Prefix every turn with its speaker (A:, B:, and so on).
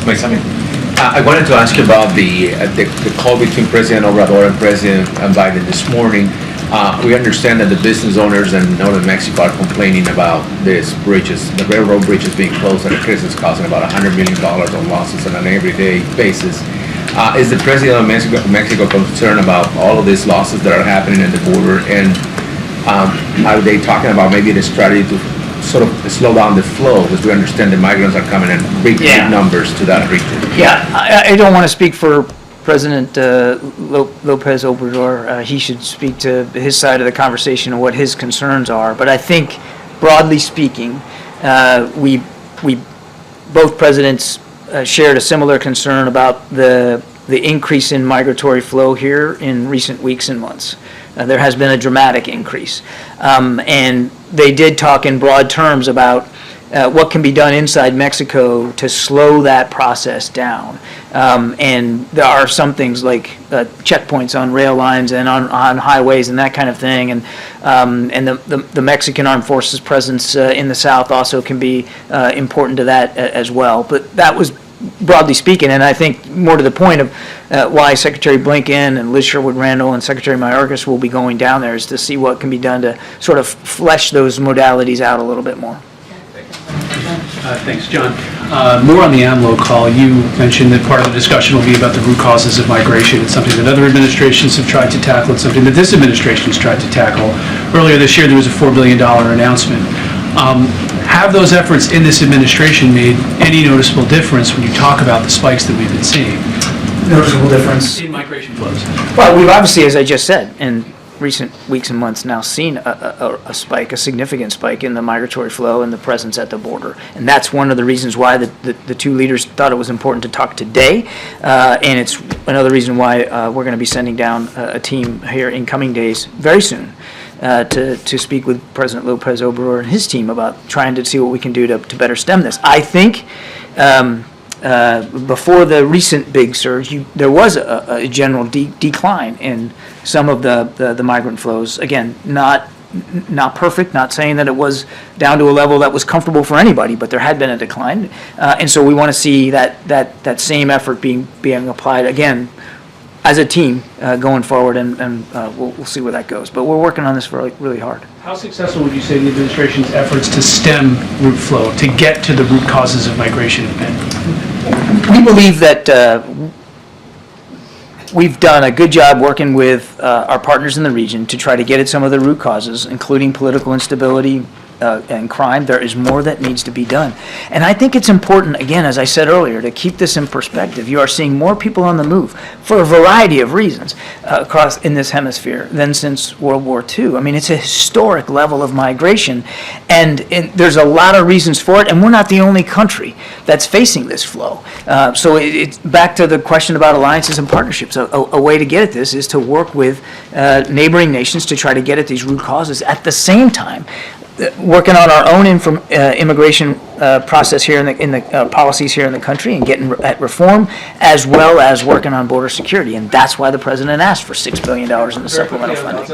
A: I wanted to ask you about the call between President Obrador and President Biden this morning. We understand that the business owners in northern Mexico are complaining about these bridges, the railroad bridges being closed at a crisis causing about $100 million on losses on an everyday basis. Is the President of Mexico concerned about all of these losses that are happening at the border? And are they talking about maybe the strategy to sort of slow down the flow, because we understand the migrants are coming in big numbers to that region?
B: Yeah, I don't want to speak for President López Obrador. He should speak to his side of the conversation and what his concerns are. But I think, broadly speaking, we both presidents shared a similar concern about the increase in migratory flow here in recent weeks and months. There has been a dramatic increase. And they did talk in broad terms about what can be done inside Mexico to slow that process down. And there are some things like checkpoints on rail lines and on highways and that kind of thing. And the Mexican Armed Forces presence in the South also can be important to that as well. But that was broadly speaking, and I think more to the point of why Secretary Blinken and Liz Sherwood-Randall and Secretary Mayorkas will be going down there is to see what can be done to sort of flesh those modalities out a little bit more.
C: Thanks, John. More on the AMLO call. You mentioned that part of the discussion will be about the root causes of migration. It's something that other administrations have tried to tackle. It's something that this administration has tried to tackle. Earlier this year, there was a $4 billion announcement. Have those efforts in this administration made any noticeable difference when you talk about the spikes that we've been seeing?
B: Noticeable difference
C: in migration flows.
B: Well, we've obviously, as I just said, in recent weeks and months now seen a spike, a significant spike in the migratory flow and the presence at the border. And that's one of the reasons why the two leaders thought it was important to talk today. And it's another reason why we're going to be sending down a team here in coming days very soon to speak with President López Obrador and his team about trying to see what we can do to better stem this. I think before the recent big surge, there was a general decline in some of the migrant flows. Again, not perfect, not saying that it was down to a level that was comfortable for anybody, but there had been a decline. And so we want to see that same effort being applied again as a team going forward, and we'll see where that goes. But we're working on this really, really hard.
C: How successful would you say the administration's efforts to stem root flow, to get to the root causes of migration have been?
B: We believe that we've done a good job working with our partners in the region to try to get at some of the root causes, including political instability, and crime. There is more that needs to be done. And I think it's important, again, as I said earlier, to keep this in perspective. You are seeing more people on the move for a variety of reasons across in this hemisphere than since World War II. I mean, it's a historic level of migration, and there's a lot of reasons for it, and we're not the only country that's facing this flow. So it's back to the question about alliances and partnerships. A way to get at this is to work with neighboring nations to try to get at these root causes at the same time working on our own immigration process here in the policies here in the country and getting at reform, as well as working on border security. And that's why the president asked for $6 billion in the supplemental funding.